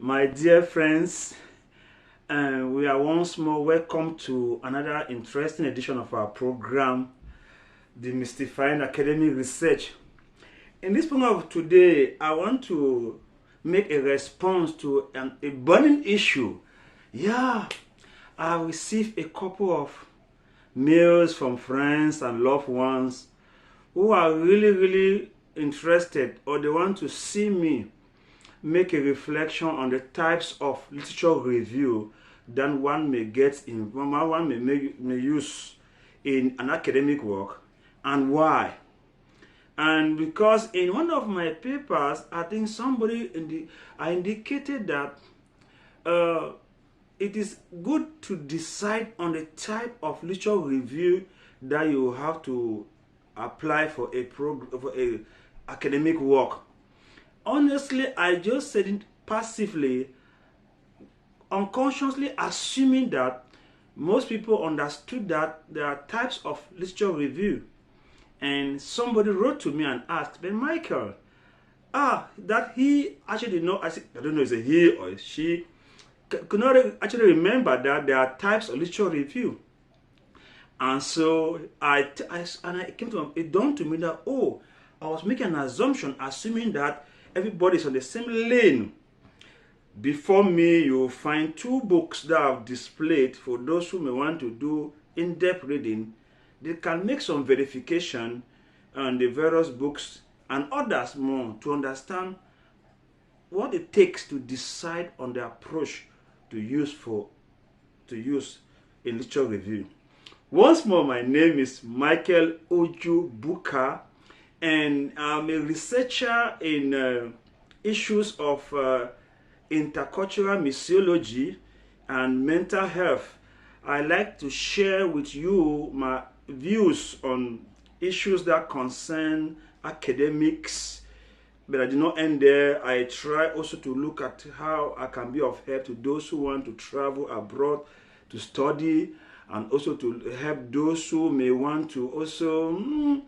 My dear friends, we are once more welcome to another interesting edition of our program, Demystifying Academic Research. In this program of today, I want to make a response to a burning issue. I received a couple of mails from friends and loved ones who are really interested, or they want to see me make a reflection on the types of literature review that one may get in one may use in an academic work, and why. And because in one of my papers, I think I indicated that it is good to decide on the type of literature review that you have to apply for a academic work. Honestly, I just said it passively, unconsciously assuming that most people understood that there are types of literature review. And somebody wrote to me and asked, "But Michael, that he actually did not," I don't know if it's a he or a she, could not actually remember that there are types of literature review. And so it dawned to me that, I was making an assumption, assuming that everybody's on the same lane. Before me, you'll find two books that I've displayed for those who may want to do in-depth reading. They can make some verification on the various books and others more to understand what it takes to decide on the approach to use in literature review. Once more, my name is Michael Uju Buka, and I'm a researcher in issues of intercultural missiology and mental health. I like to share with you my views on issues that concern academics, but I did not end there. I try also to look at how I can be of help to those who want to travel abroad to study, and also to help those who may want to also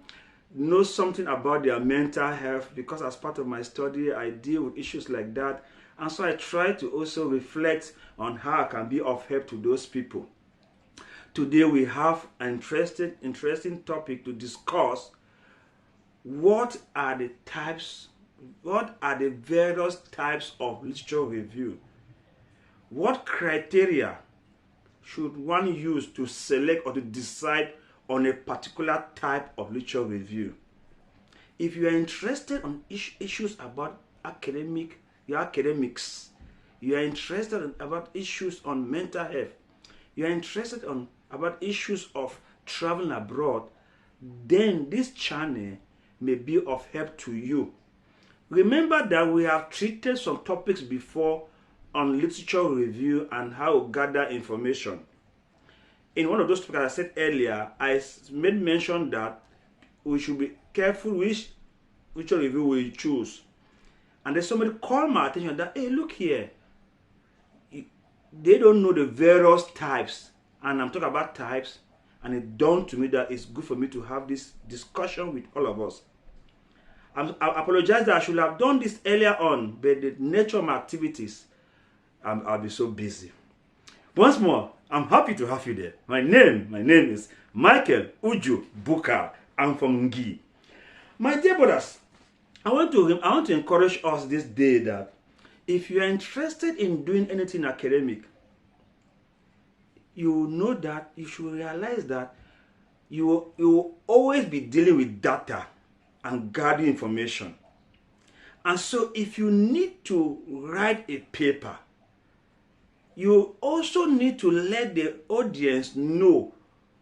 know something about their mental health, because as part of my study I deal with issues like that, and so I try to also reflect on how I can be of help to those people. Today we have an interesting topic to discuss. What are the various types of literature review? What criteria should one use to select or to decide on a particular type of literature review? If you are interested on issues about academics, you are interested about issues on mental health, you are interested about issues of traveling abroad, then this channel may be of help to you. Remember that we have treated some topics before on literature review and how to gather information. In one of those topics I said earlier, I made mention that we should be careful which literature review we choose. And then somebody called my attention that, hey, look here, they don't know the various types. And I'm talking about types, and it dawned to me that it's good for me to have this discussion with all of us. I apologize that I should have done this earlier on, but the nature of my activities, I'll be so busy. Once more, I'm happy to have you there. My name is Michael Uju Buka. I'm from Ngi. My dear brothers, I want to encourage us this day that if you are interested in doing anything academic, you know that you should realize that you will always be dealing with data and gathering information. And so if you need to write a paper, you also need to let the audience know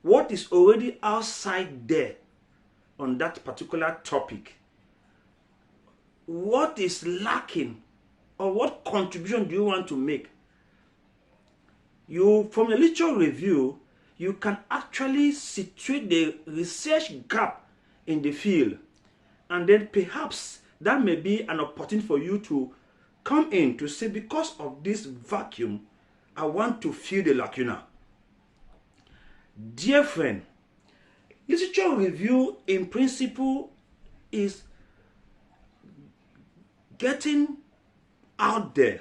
what is already outside there on that particular topic. What is lacking, or what contribution do you want to make? From the literature review, you can actually situate the research gap in the field, and then perhaps that may be an opportunity for you to come in to say, because of this vacuum, I want to fill the lacuna. Dear friend, literature review in principle is getting out there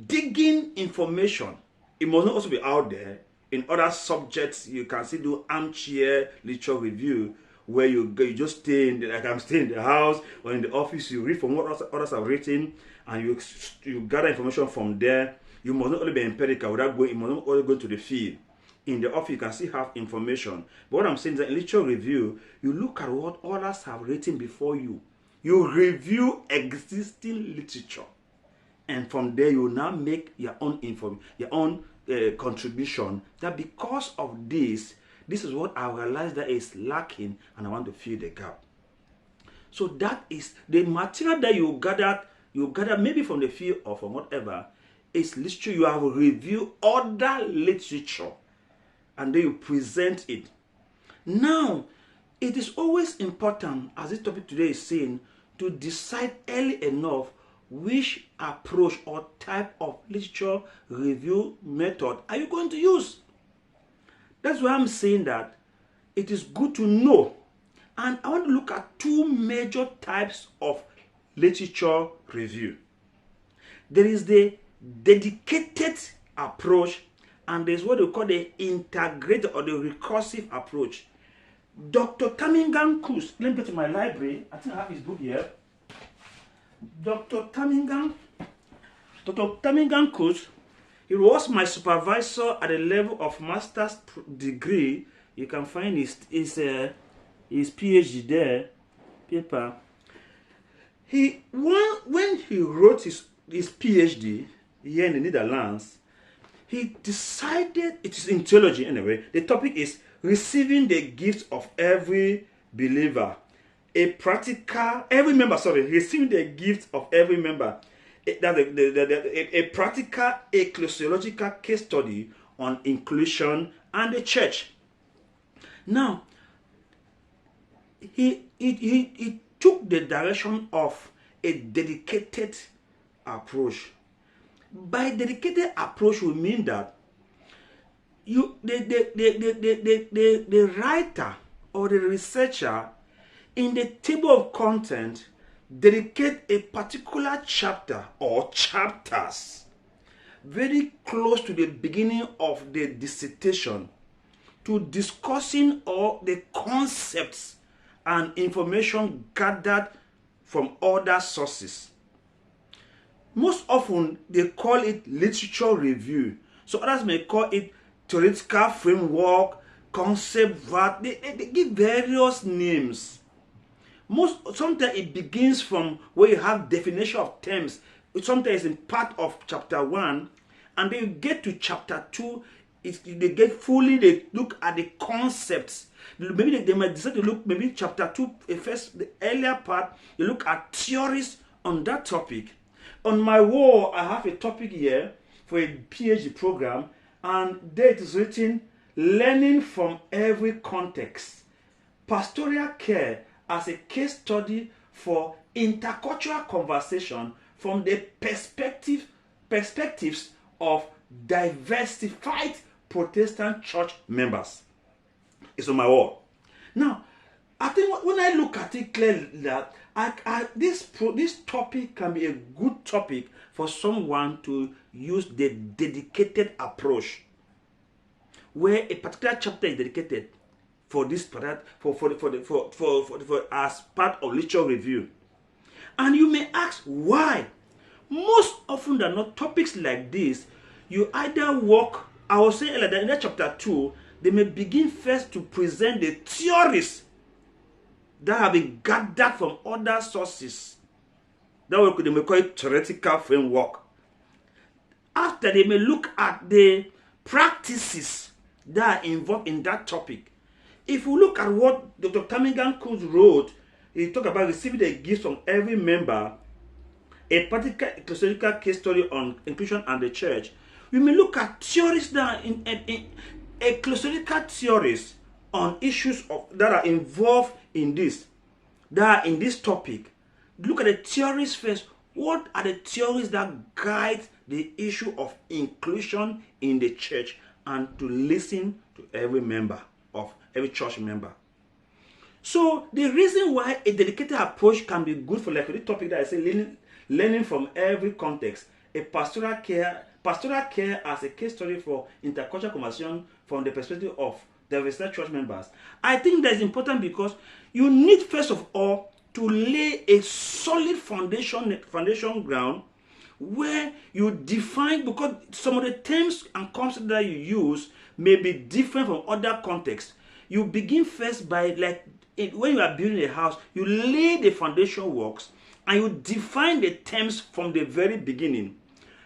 digging information. It must not also be out there. In other subjects, you can still do armchair literature review, where you just stay in like I'm staying in the house or in the office, you read from what others have written, and you gather information from there. You must not only be empirical without going, you must not only go to the field. In the office, you can still have information. But what I'm saying is that in literature review, you look at what others have written before you. You review existing literature. And from there, you now make your own contribution. That because of this is what I realize that is lacking, and I want to fill the gap. So that is the material that you gather maybe from the field or from whatever, is literature. You have reviewed other literature, and then you present it. Now, it is always important, as this topic today is saying, to decide early enough which approach or type of literature review method are you going to use. That's why I'm saying that it is good to know. And I want to look at two major types of literature review. There is the dedicated approach, and there's what we call the integrated or the recursive approach. Dr. Tamingan Kus, let me go to my library. I think I have his book here. Dr. Tamingan Kus, he was my supervisor at the level of master's degree. You can find his PhD there, paper. When he wrote his PhD here in the Netherlands, he decided, it is in theology anyway, the topic is receiving the gifts of every believer. Receiving the gifts of every member. That's a practical ecclesiological case study on inclusion and the church. Now, he took the direction of a dedicated approach. By dedicated approach, we mean that the writer or the researcher in the table of content dedicate a particular chapter or chapters very close to the beginning of the dissertation to discussing all the concepts and information gathered from other sources. Most often, they call it literature review. So others may call it theoretical framework, concept, they give various names. Sometimes it begins from where you have definition of terms. Sometimes in part of chapter 1, and then you get to chapter 2, they look at the concepts. Maybe they might decide to look, maybe chapter 2, the earlier part, you look at theories on that topic. On my wall, I have a topic here for a PhD program, and there it is written, learning from every context. Pastoral care as a case study for intercultural conversation from the perspectives of diversified Protestant church members. It's on my wall. Now, I think when I look at it clearly, that this topic can be a good topic for someone to use the dedicated approach, where a particular chapter is dedicated for this product, for as part of literature review. And you may ask why. Most often than not, topics like this, you either work, I was saying earlier that in that chapter 2, they may begin first to present the theories that have been gathered from other sources. That they may call it theoretical framework. After, they may look at the practices that are involved in that topic. If we look at what Dr. Tamingan Kus wrote, he talked about receiving the gifts from every member, a particular ecclesiological case study on inclusion and the church. We may look at theories that are in ecclesiological theories on issues that are involved in this, that are in this topic. Look at the theories first. What are the theories that guide the issue of inclusion in the church, and to listen to every member of every church member? So the reason why a dedicated approach can be good for, like the topic that I say, learning from every context, a pastoral care as a case study for intercultural conversation from the perspective of diversity church members. I think that is important because you need, first of all, to lay a solid foundation ground where you define, because some of the terms and concepts that you use may be different from other contexts. You begin first by, when you are building a house, you lay the foundation works and you define the terms from the very beginning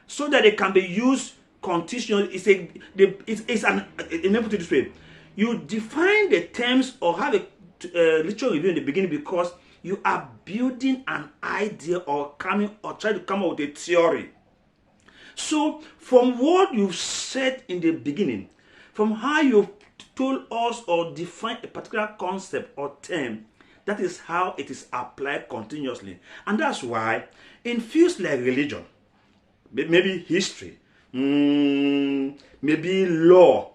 so that they can be used continuously. Let me put it this way. You define the terms or have a literature review in the beginning because you are building an idea or trying to come up with a theory. So from what you've said in the beginning, from how you've told us or defined a particular concept or term, that is how it is applied continuously. And that's why in fields like religion, maybe history, maybe law,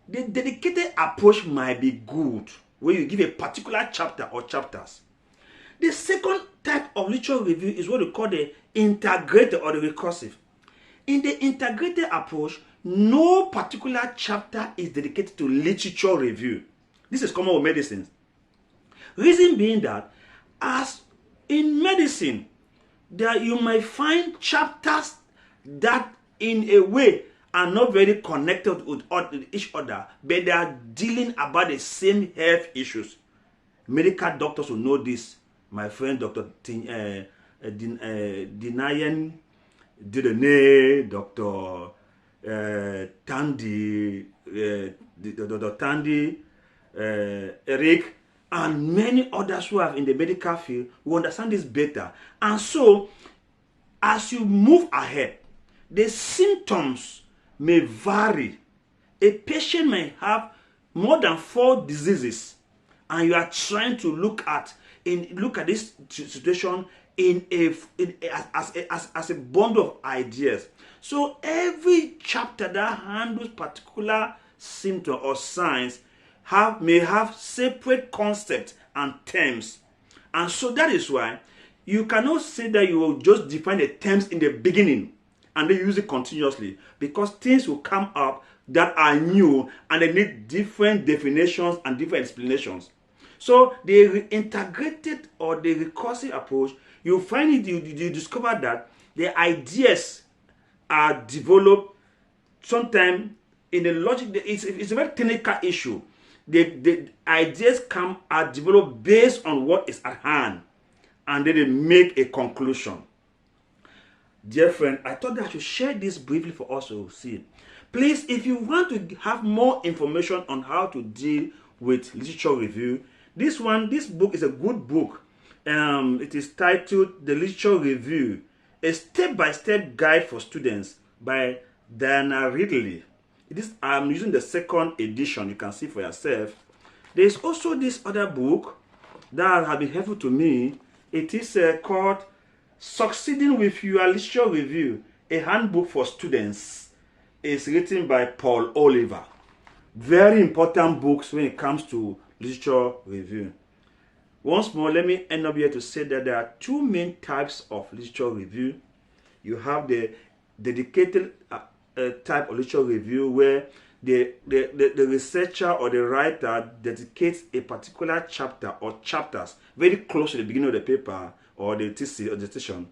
the dedicated approach might be good where you give a particular chapter or chapters. The second type of literature review is what we call the integrated or the recursive. In the integrated approach, no particular chapter is dedicated to literature review. This is common with medicine. Reason being that, as in medicine, that you might find chapters that in a way are not very connected with each other, but they are dealing about the same health issues. Medical doctors will know this. My friend Dr. Dinayan Didene, Dr. Tandy, Dr. Tandy, Eric, and many others who are in the medical field will understand this better. And so, as you move ahead, the symptoms may vary. A patient may have more than 4 diseases, and you are trying to look at this situation as a bundle of ideas. So every chapter that handles particular symptom or signs may have separate concepts and terms. And so that is why you cannot say that you will just define the terms in the beginning and then use it continuously, because things will come up that are new and they need different definitions and different explanations. So the integrated or the recursive approach, you find it, you discover that the ideas are developed sometimes in the logic. It's a very technical issue. The ideas are developed based on what is at hand, and then they make a conclusion. Dear friend, I thought that I should share this briefly for us to see. Please, if you want to have more information on how to deal with literature review, this book is a good book. It is titled The Literature Review, a step-by-step guide for students by Diana Ridley. I'm using the second edition. You can see for yourself. There is also this other book that has been helpful to me. It is called Succeeding with Your Literature Review, a handbook for students. It's written by Paul Oliver. Very important books when it comes to literature review. Once more, let me end up here to say that there are 2 main types of literature review. You have the dedicated type of literature review where the researcher or the writer dedicates a particular chapter or chapters very close to the beginning of the paper or the thesis or dissertation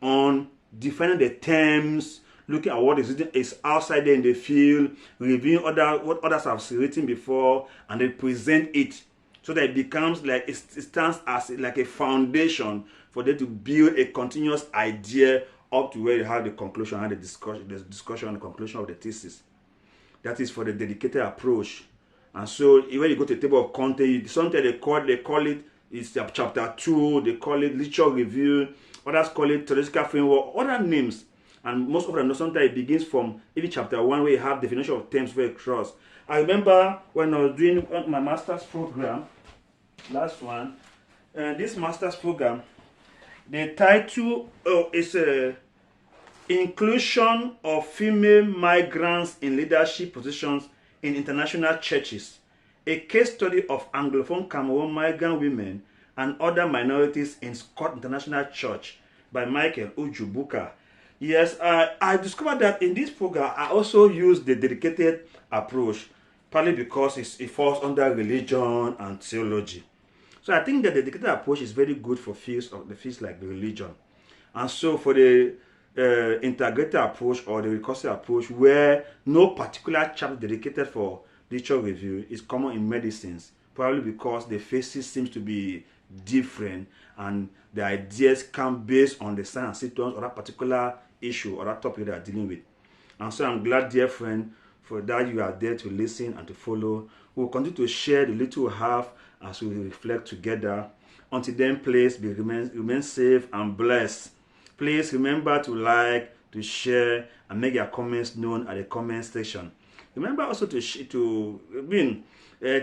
on defining the terms, looking at what is outside there in the field, reviewing what others have written before, and then present it so that it becomes like it stands as like a foundation for them to build a continuous idea up to where you have the conclusion and the discussion and the conclusion of the thesis. That is for the dedicated approach. And so when you go to the table of content, sometimes they call it it's chapter 2, they call it literature review, others call it theoretical framework, other names. And most of them, sometimes it begins from even chapter 1 where you have definition of terms very cross. I remember when I was doing my master's program, last one, this master's program, the title is Inclusion of Female Migrants in Leadership Positions in International Churches, a case study of Anglophone Cameroon migrant women and other minorities in Scott International Church by Michael Uju Buka. Yes, I discovered that in this program, I also use the dedicated approach, partly because it falls under religion and theology. So I think the dedicated approach is very good for fields like the religion. And so for the integrated approach or the recursive approach, where no particular chapter dedicated for literature review is common in medicines, probably because the phases seems to be different and the ideas come based on the signs and symptoms or that particular issue or that topic they are dealing with. And so I'm glad, dear friend, for that you are there to listen and to follow. We'll continue to share the little we have as we reflect together. Until then, please remain safe and blessed. Please remember to like, to share, and make your comments known at the comment section. Remember also to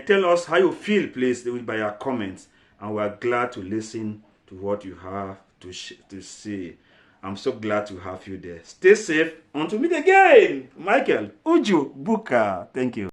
tell us how you feel, please, by your comments. And we are glad to listen to what you have to say. I'm so glad to have you there. Stay safe. Until we meet again. Michael Uju Buka. Thank you.